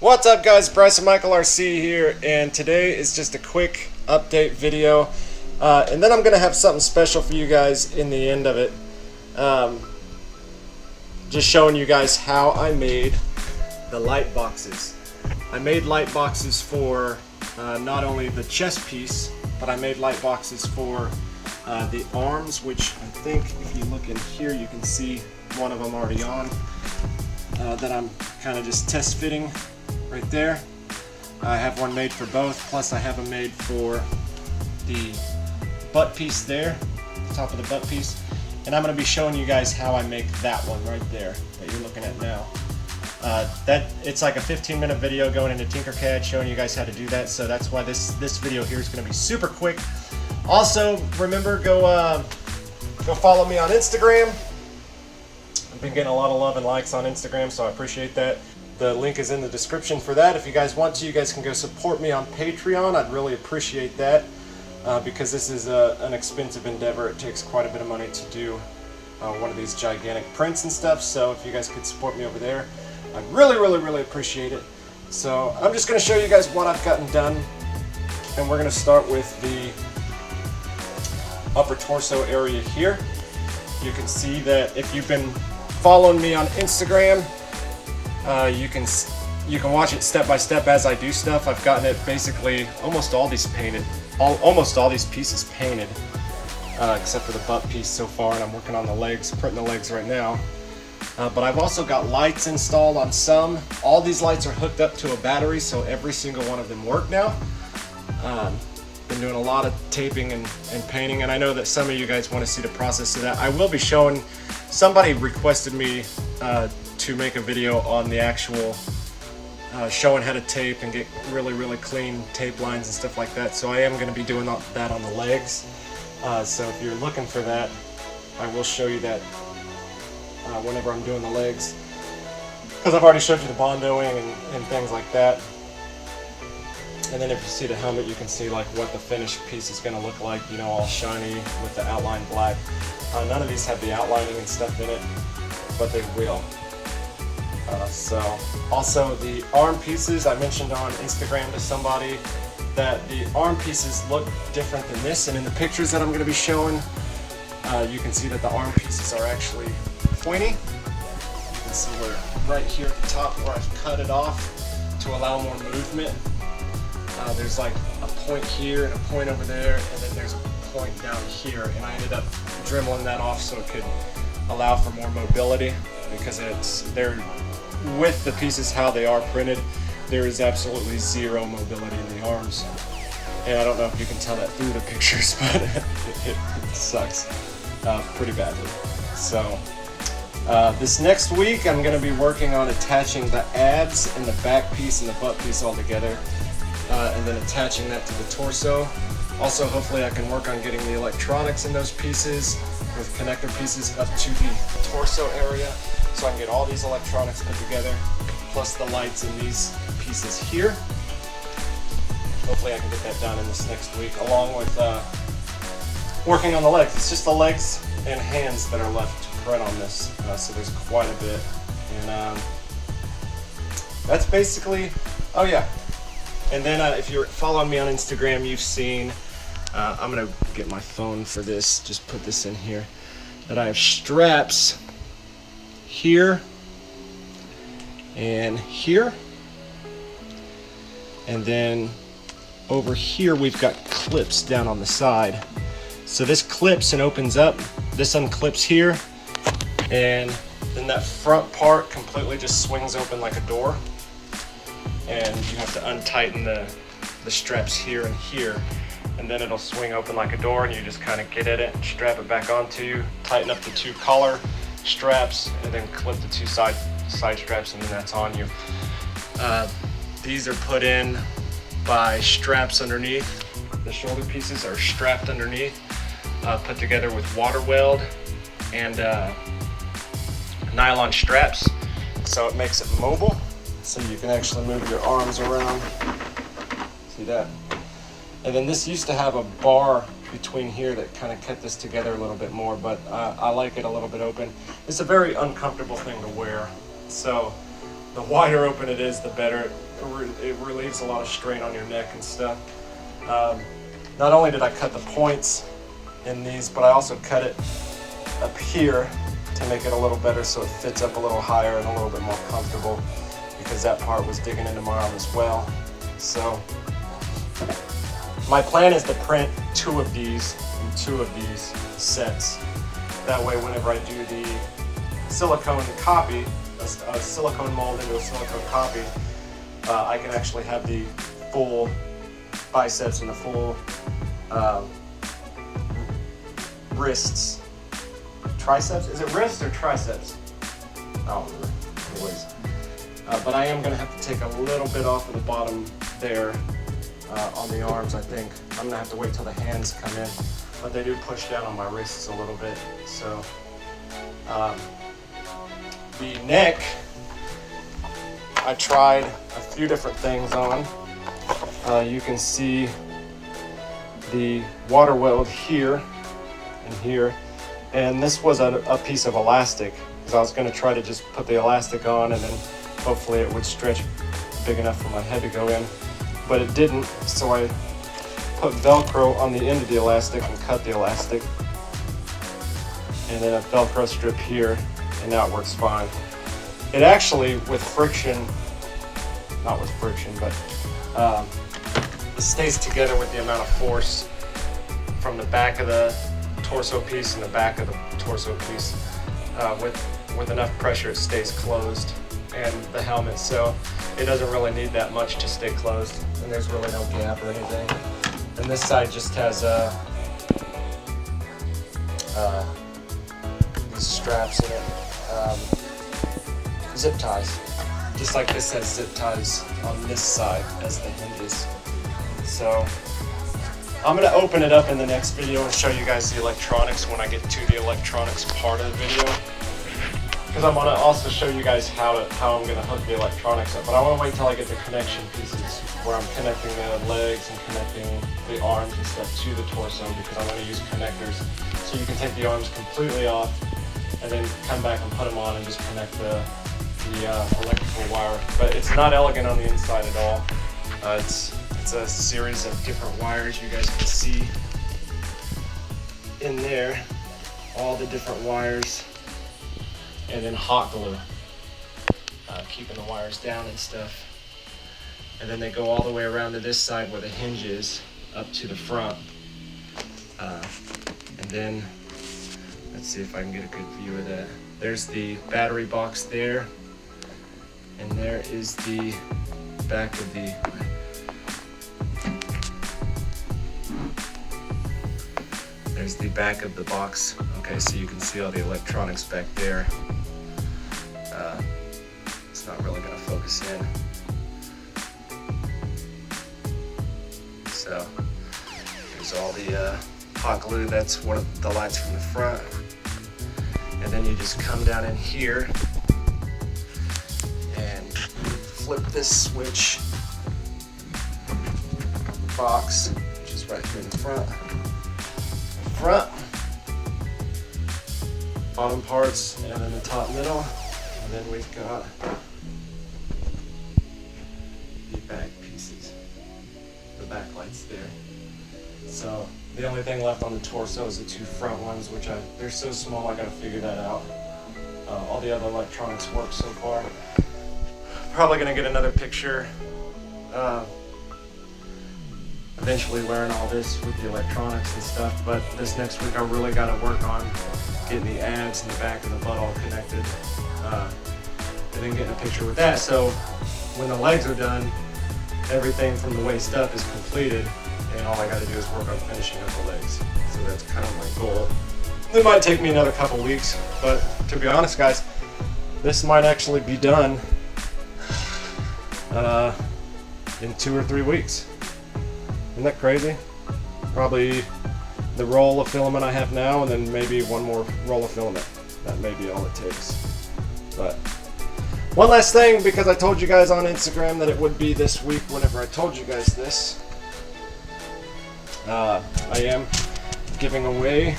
What's up, guys? Bryce and Michael RC here, and today is just a quick update video, and then I'm gonna have something special for you guys in the end of it. Just showing you guys how I made the light boxes. I made light boxes for not only the chest piece, but I made light boxes for the arms, which I think if you look in here you can see one of them already on, that I'm kind of just test fitting right there. I have one made for both, plus I have them made for the butt piece there, the top of the butt piece, and I'm going to be showing you guys how I make that one right there that you're looking at now. It's like a 15-minute video going into Tinkercad showing you guys how to do that, so that's why this video here is going to be super quick. Also, remember, go follow me on Instagram. I've been getting a lot of love and likes on Instagram, so I appreciate that. The link is in the description for that. If you guys want to, you guys can go support me on Patreon. I'd really appreciate that, because this is an expensive endeavor. It takes quite a bit of money to do one of these gigantic prints and stuff, so if you guys could support me over there, I'd really appreciate it. So I'm just going to show you guys what I've gotten done, and we're going to start with the upper torso area here. You can see that if you've been following me on Instagram, you can watch it step by step as I do stuff. I've gotten it basically almost all these pieces painted, except for the butt piece so far, and I'm working on the legs, printing the legs right now. But I've also got lights installed on some. All these lights are hooked up to a battery, so every single one of them work now. Been doing a lot of taping and painting, and I know that some of you guys want to see the process of that. I will be showing, somebody requested me to make a video on the actual showing how to tape and get really clean tape lines and stuff like that, so I am going to be doing that on the legs. So if you're looking for that, I will show you that whenever I'm doing the legs, because I've already showed you the bondoing and things like that. And then if you see the helmet, you can see like what the finished piece is going to look like, you know, all shiny with the outline black. None of these have the outlining and stuff in it, but they will. So also the arm pieces, I mentioned on Instagram to somebody that the arm pieces look different than this, and in the pictures that I'm going to be showing, you can see that the arm pieces are actually pointy. You can see where right here at the top where I've cut it off to allow more movement. There's like a point here and a point over there, and then there's a point down here, and I ended up dremeling that off so it could allow for more mobility, because they're with the pieces how they are printed, there is absolutely zero mobility in the arms, and I don't know if you can tell that through the pictures, but it sucks pretty badly. So this next week I'm going to be working on attaching the abs and the back piece and the butt piece all together, and then attaching that to the torso. Also, hopefully I can work on getting the electronics in those pieces with connector pieces up to the torso area, so I can get all these electronics put together, plus the lights in these pieces here. Hopefully I can get that done in this next week, along with working on the legs. It's just the legs and hands that are left to print on this, so there's quite a bit. And that's basically, oh yeah. And then if you're following me on Instagram, you've seen, I'm going to get my phone for this, just put this in here, that I have straps here and here. And then over here we've got clips down on the side. So this clips and opens up, this unclips here, and then that front part completely just swings open like a door. And you have to untighten the straps here and here, and then it'll swing open like a door, and you just kind of get at it and strap it back onto you, tighten up the two collar straps, and then clip the two side straps, and then that's on you. These are put in by straps underneath. The shoulder pieces are strapped underneath, put together with water weld and nylon straps, so it makes it mobile. So you can actually move your arms around. See that? And then this used to have a bar between here that kind of kept this together a little bit more, but I like it a little bit open. It's a very uncomfortable thing to wear. So the wider open it is, the better. It relieves a lot of strain on your neck and stuff. Not only did I cut the points in these, but I also cut it up here to make it a little better so it fits up a little higher and a little bit more comfortable, because that part was digging into my arm as well. So my plan is to print 2 of these and 2 of these sets. That way whenever I do the silicone copy, a silicone mold into a silicone copy, I can actually have the full biceps and the full wrists. Triceps? Is it wrists or triceps? I don't remember. Anyways. But I am going to have to take a little bit off of the bottom there on the arms, I think. I'm going to have to wait till the hands come in. But they do push down on my wrists a little bit. So the neck, I tried a few different things on. You can see the water weld here and here. And this was a piece of elastic, because I was going to try to just put the elastic on and then hopefully it would stretch big enough for my head to go in. But it didn't, so I put Velcro on the end of the elastic and cut the elastic. And then a Velcro strip here, and now it works fine. It actually, with friction, not with friction, but it stays together with the amount of force from the back of the torso piece and the back of the torso piece. With enough pressure, it stays closed, and the helmet, so it doesn't really need that much to stay closed, and there's really no gap or anything. And this side just has these straps in it, zip ties, just like this has zip ties on this side as the hinges. So I'm going to open it up in the next video and show you guys the electronics when I get to the electronics part of the video. Because I'm going to also show you guys how I'm going to hook the electronics up. But I want to wait till I get the connection pieces where I'm connecting the legs and connecting the arms and stuff to the torso, because I'm going to use connectors. So you can take the arms completely off and then come back and put them on and just connect the electrical wire. But it's not elegant on the inside at all. It's a series of different wires. You guys can see in there all the different wires, and then hot glue, keeping the wires down and stuff. And then they go all the way around to this side where the hinge is, up to the front. And then, let's see if I can get a good view of that. There's the battery box there, and there is the back of the There's the back of the box. Okay, so you can see all the electronics back there. It's not really going to focus in. So there's all the hot glue. That's one of the lights from the front. And then you just come down in here and flip this switch box, which is right here in the front. Bottom parts, and then the top middle, and then we've got the back pieces, the back lights there. So the only thing left on the torso is the 2 front ones, which they're so small I gotta figure that out. All the other electronics work so far. Probably gonna get another picture. Eventually learn all this with the electronics and stuff, but this next week I really got to work on getting the abs and the back of the butt all connected, and then getting a picture with that. So when the legs are done, everything from the waist up is completed, and all I got to do is work on finishing up the legs. So that's kind of my goal. It might take me another couple weeks, but to be honest, guys, this might actually be done in 2 or 3 weeks. Isn't that crazy? Probably the roll of filament I have now, and then maybe one more roll of filament. That may be all it takes. But one last thing, because I told you guys on Instagram that it would be this week whenever I told you guys this. I am giving away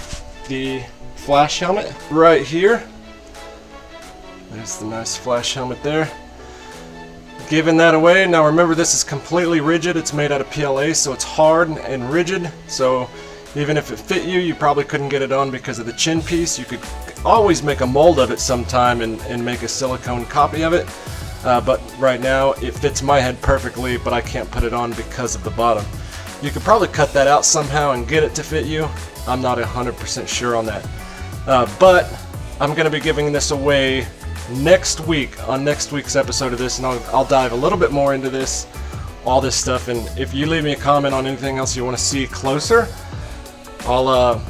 the flash helmet right here. There's the nice flash helmet there. giving that away. Now remember, this is completely rigid. It's made out of PLA, so it's hard and rigid. So even if it fit you, you probably couldn't get it on because of the chin piece. You could always make a mold of it sometime and make a silicone copy of it. But right now it fits my head perfectly, but I can't put it on because of the bottom. You could probably cut that out somehow and get it to fit you. I'm not 100% sure on that. But I'm going to be giving this away next week on next week's episode of this, and I'll dive a little bit more into this, all this stuff. And if you leave me a comment on anything else you want to see closer, I'll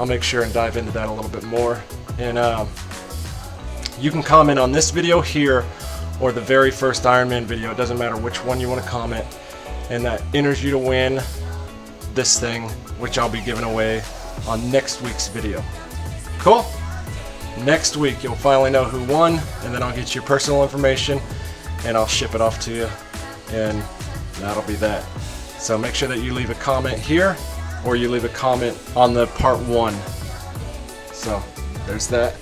make sure and dive into that a little bit more. And you can comment on this video here or the very first Iron Man video. It doesn't matter which one you want to comment, and that enters you to win this thing, which I'll be giving away on next week's video. Cool? Next week you'll finally know who won, and then I'll get your personal information and I'll ship it off to you, and that'll be that. So make sure that you leave a comment here, or you leave a comment on the part 1. So there's that.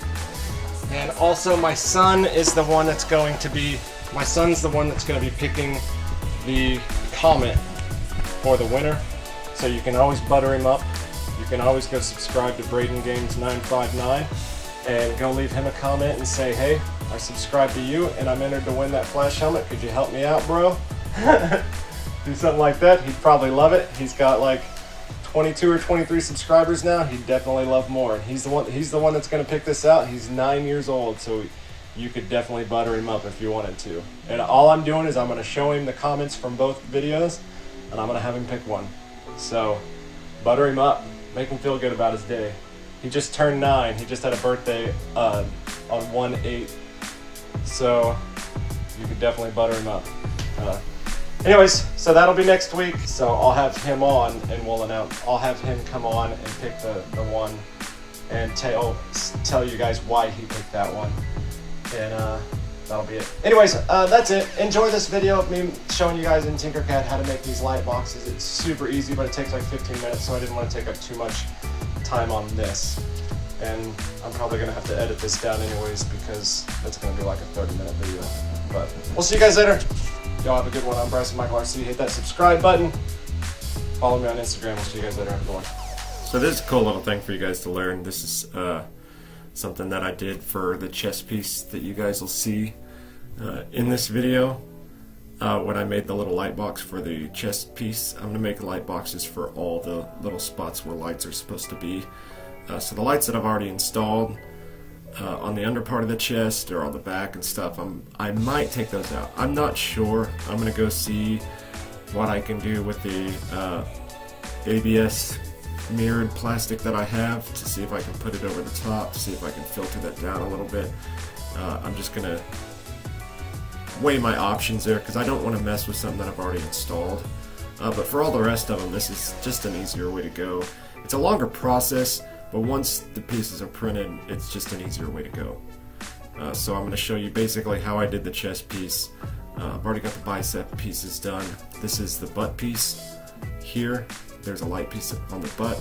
And also my son is the one that's going to be picking the comment for the winner. So you can always butter him up. You can always go subscribe to Braden Games 959 and go leave him a comment and say, hey, I subscribed to you and I'm entered to win that Flash helmet. Could you help me out, bro? Do something like that. He'd probably love it. He's got like 22 or 23 subscribers now. He'd definitely love more. And he's the one that's going to pick this out. He's 9 years old, so you could definitely butter him up if you wanted to. And all I'm doing is I'm going to show him the comments from both videos, and I'm going to have him pick one. So butter him up. Make him feel good about his day. He just turned 9. He just had a birthday on 1/8. So you could definitely butter him up. Anyways, so that'll be next week. So I'll have him on and we'll announce. I'll have him come on and pick the one and tell you guys why he picked that one. And that'll be it. Anyways, that's it. Enjoy this video of me showing you guys in Tinkercad how to make these light boxes. It's super easy, but it takes like 15 minutes, so I didn't want to take up too much time on this. And I'm probably going to have to edit this down anyways because it's going to be like a 30-minute video. But we'll see you guys later. Y'all have a good one. I'm Bryson Michael RC. Hit that subscribe button. Follow me on Instagram. We'll see you guys later. Have a good one. So this is a cool little thing for you guys to learn. This is something that I did for the chest piece that you guys will see in this video. When I made the little light box for the chest piece, I'm going to make light boxes for all the little spots where lights are supposed to be. So the lights that I've already installed on the under part of the chest or on the back and stuff, I might take those out. I'm not sure. I'm going to go see what I can do with the ABS mirrored plastic that I have to see if I can put it over the top, to see if I can filter that down a little bit. I'm just going to weigh my options there because I don't want to mess with something that I've already installed. But for all the rest of them, this is just an easier way to go. It's a longer process, but once the pieces are printed, it's just an easier way to go. So I'm going to show you basically how I did the chest piece. I've already got the bicep pieces done. This is the butt piece here. There's a light piece on the butt.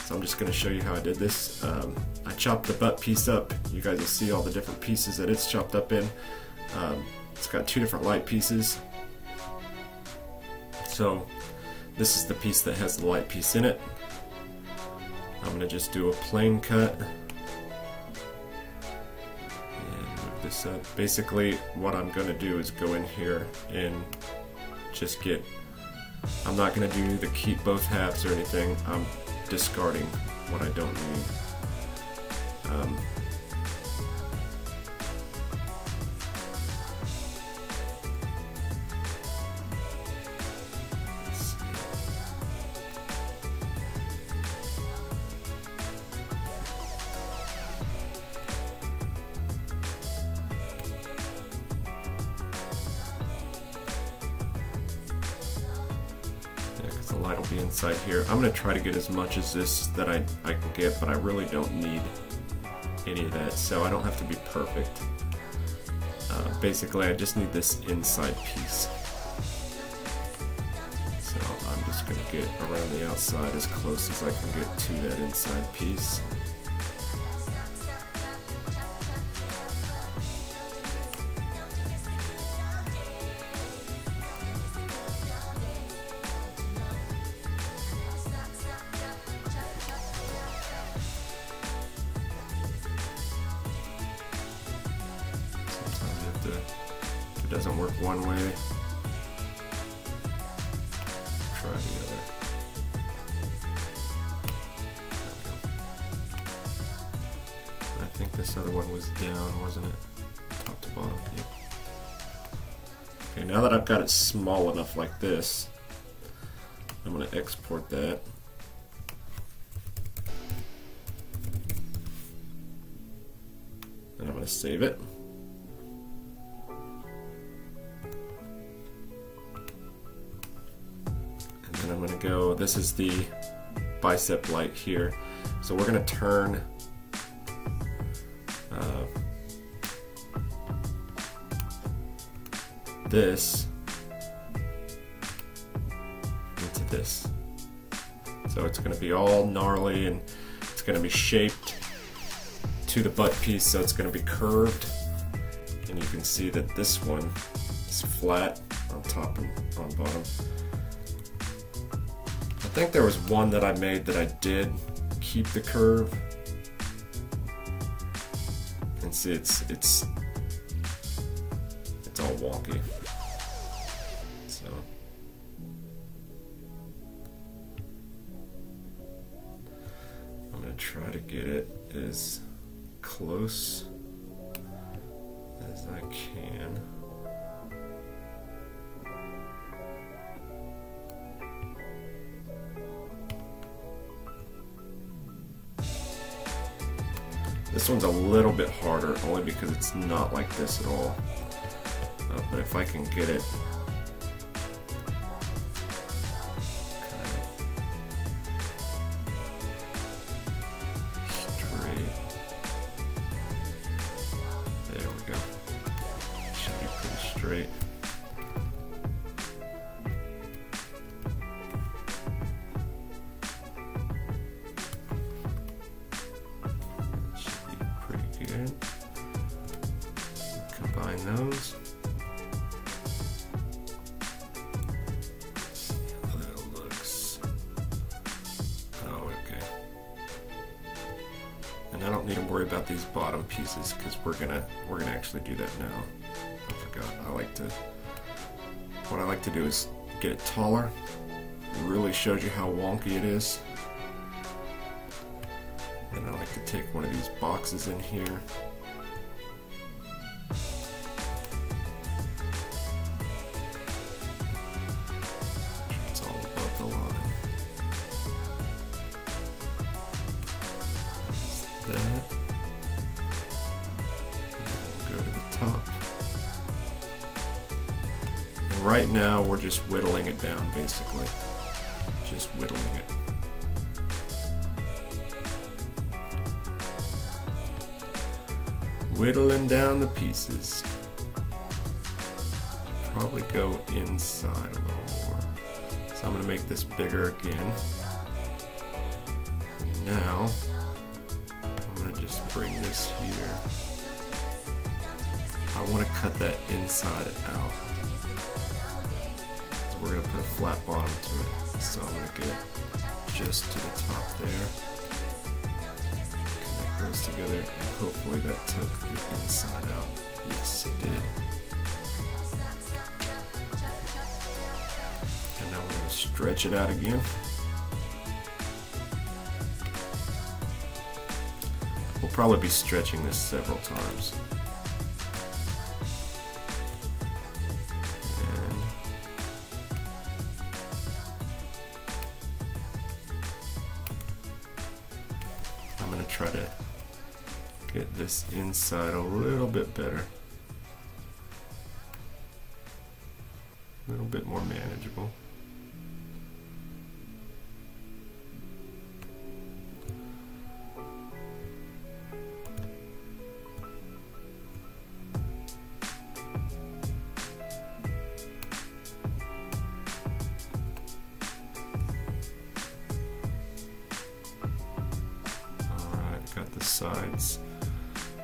So I'm just going to show you how I did this. I chopped the butt piece up. You guys will see all the different pieces that it's chopped up in. It's got 2 different light pieces. So this is the piece that has the light piece in it. I'm going to just do a plain cut and move this up. Basically what I'm going to do is go in here and just get, I'm not going to do the keep both halves or anything. I'm discarding what I don't need. The light will be inside here. I'm going to try to get as much as this that I can get, but I really don't need any of that, so I don't have to be perfect. Basically, I just need this inside piece. So I'm just going to get around the outside as close as I can get to that inside piece. it doesn't work one way, try the other. I think this other one was down, wasn't it? Top to bottom. Yep. Okay, now that I've got it small enough like this, I'm going to export that. And I'm going to save it. And then I'm going to go, this is the bicep light here. So we're going to turn this into this. So it's going to be all gnarly and it's going to be shaped to the butt piece, so it's going to be curved. And you can see that this one is flat on top and on bottom. I think there was one that I made that I did keep the curve. And see, it's all wonky. So I'm going to try to get it as close as I can. This one's a little bit harder, only because it's not like this at all. But if I can get it straight, there we go. Should be pretty straight. Should be pretty good. Combine those. And I don't need to worry about these bottom pieces because we're gonna actually do that now. I forgot. What I like to do is get it taller. It really shows you how wonky it is. And I like to take one of these boxes in here. It's all above the line. That. Go to the top. And right now we're just whittling it down, basically. Just whittling it. Whittling down the pieces. Probably go inside a little more. So I'm going to make this bigger again. And now I'm going to just bring this here. I want to cut that inside out. So we're going to put a flat bottom to it. So I'm going to get just to the top there. Connect those together and hopefully that took the inside out. Yes, it did. And now we're going to stretch it out again. We'll probably be stretching this several times. And I'm going to try to get this inside a little bit better. A little bit more manageable. Got the sides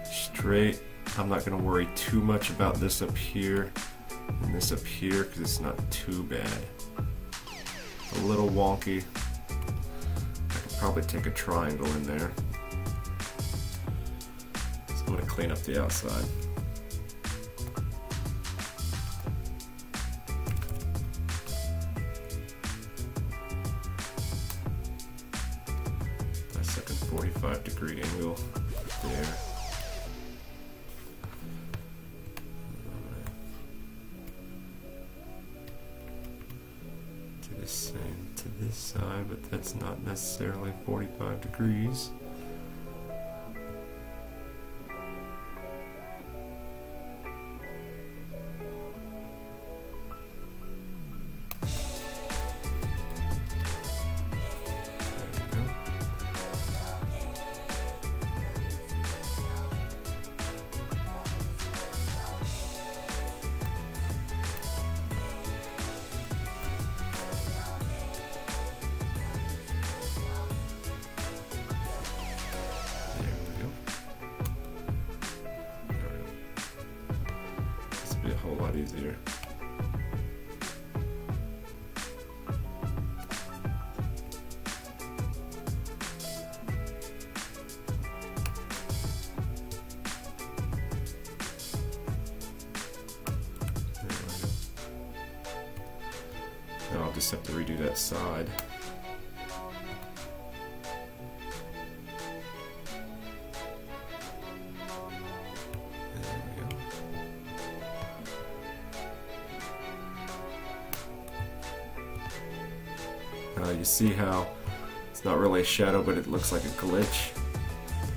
straight. I'm not going to worry too much about this up here and this up here because it's not too bad. A little wonky. I could probably take a triangle in there. So I'm going to clean up the outside. 45-degree angle there. Do the same to this side, but that's not necessarily 45 degrees. Be a whole lot easier. Now I'll just have to redo that side. You see how it's not really a shadow, but it looks like a glitch.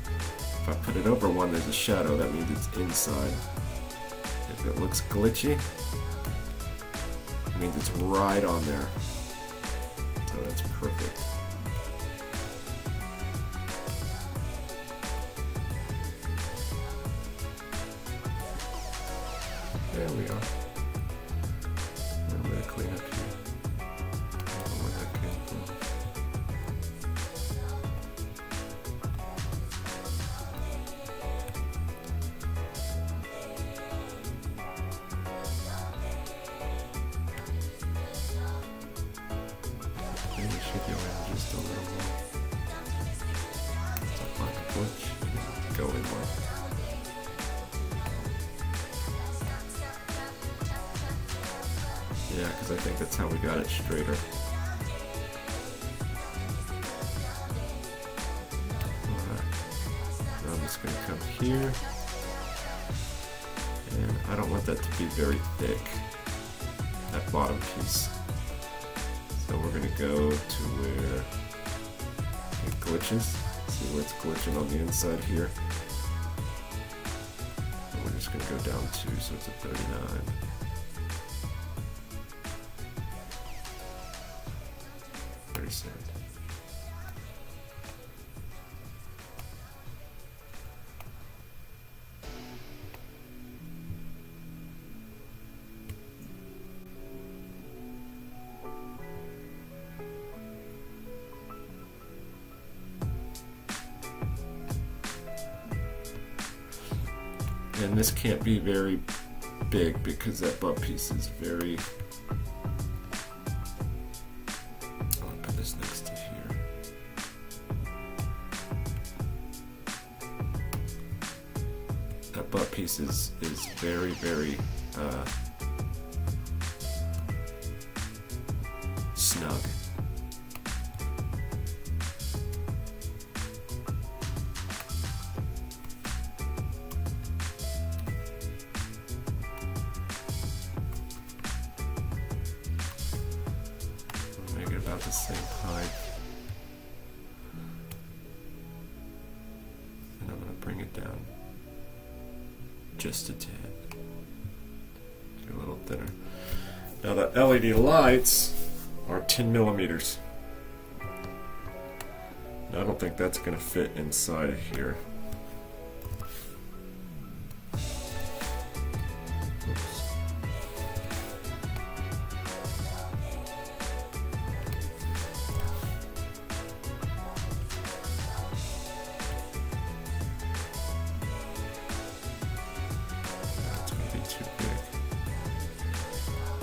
If I put it over one, there's a shadow. That means it's inside. If it looks glitchy, it means it's right on there. So that's perfect. There we are. I'm going to clean up here. Should go in just a little more. Stop on the glitch. Go in more. Yeah, because I think that's how we got it straighter. Alright. Now I'm just going to come here. And I don't want that to be very thick. That bottom piece. So we're going to go to where it glitches. See where it's glitching on the inside here. And we're just going to go down 2, so it's a 39. And this can't be very big because that butt piece is very... I'll put this next to here. That butt piece is very, very snug. About the same height, and I'm going to bring it down just a tad, get a little thinner. Now the LED lights are 10 millimeters. Now I don't think that's going to fit inside of here.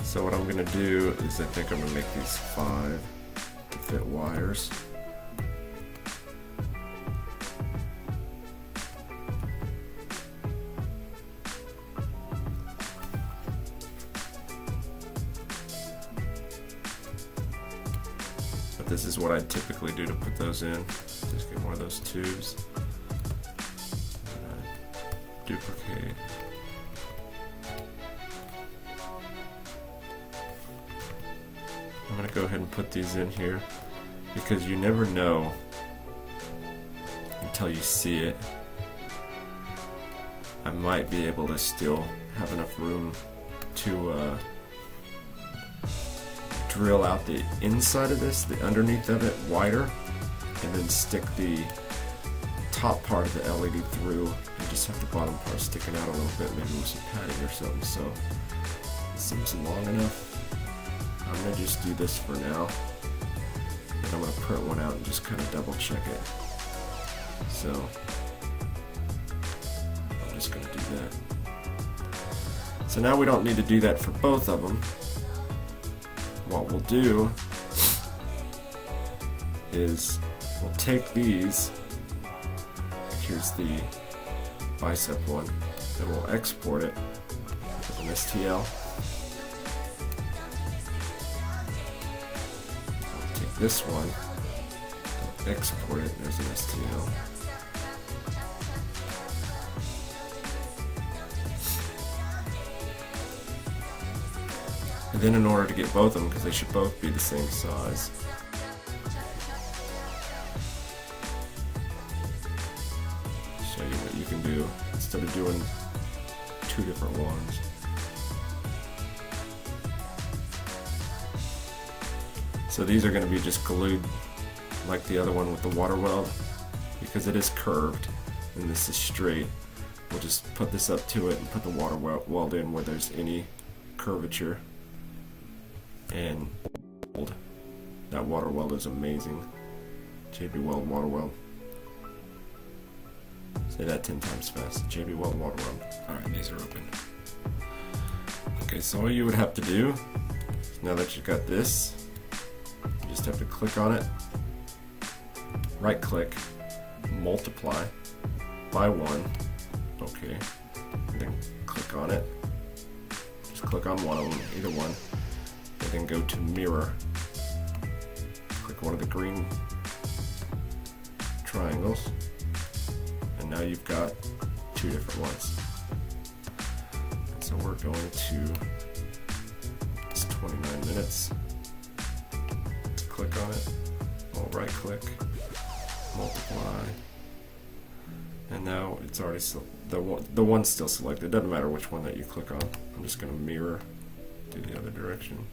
So what I'm going to do is I think I'm going to make these 5 to fit wires. But this is what I typically do to put those in. Just Get one of those tubes. Duplicate. I'm gonna go ahead and put these in here because you never know until you see it. I might be able to still have enough room to drill out the inside of this, the underneath of it, wider, and then stick the top part of the LED through and just have the bottom part sticking out a little bit, maybe with some padding or something. So it seems long enough. I'm gonna just do this for now, and I'm gonna print one out and just kind of double check it. So I'm just gonna do that. So now we don't need to do that for both of them. What we'll do is we'll take these. Here's the bicep one, and we'll export it as an STL. I'll take this one and export it as an STL. And then in order to get both of them, because they should both be the same size, show you what you can do instead of doing two different ones. So these are going to be just glued like the other one with the water weld, because it is curved and this is straight. We'll just put this up to it and put the water weld in where there's any curvature. And that water weld is amazing. JB Weld water weld. Say that 10 times fast. JB Weld water weld. Alright, these are open. Okay, so all you would have to do, now that you've got this, you just have to click on it, right click, multiply by 1, okay, and then click on it. Just click on one of them, either one, and then go to mirror. Click one of the green triangles, and now you've got two different ones. And so we're going to, it's 29 minutes. Click on it, we'll right click, multiply, and now it's already the one's still selected. It doesn't matter which one that you click on. I'm just going to mirror to the other direction,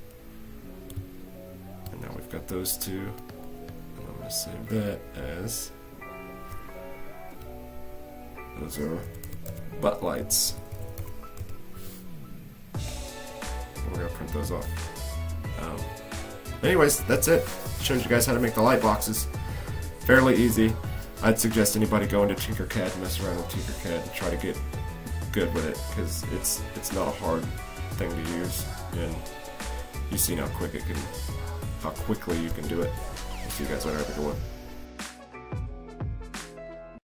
and now we've got those two, and I'm going to save that as, those are butt lights. We're going to print those off. Anyways, that's it. Shows you guys how to make the light boxes. Fairly easy. I'd suggest anybody go into Tinkercad, mess around with Tinkercad, and try to get good with it, because it's not a hard thing to use, and you've seen how quickly you can do it. See you guys later. Have a good one.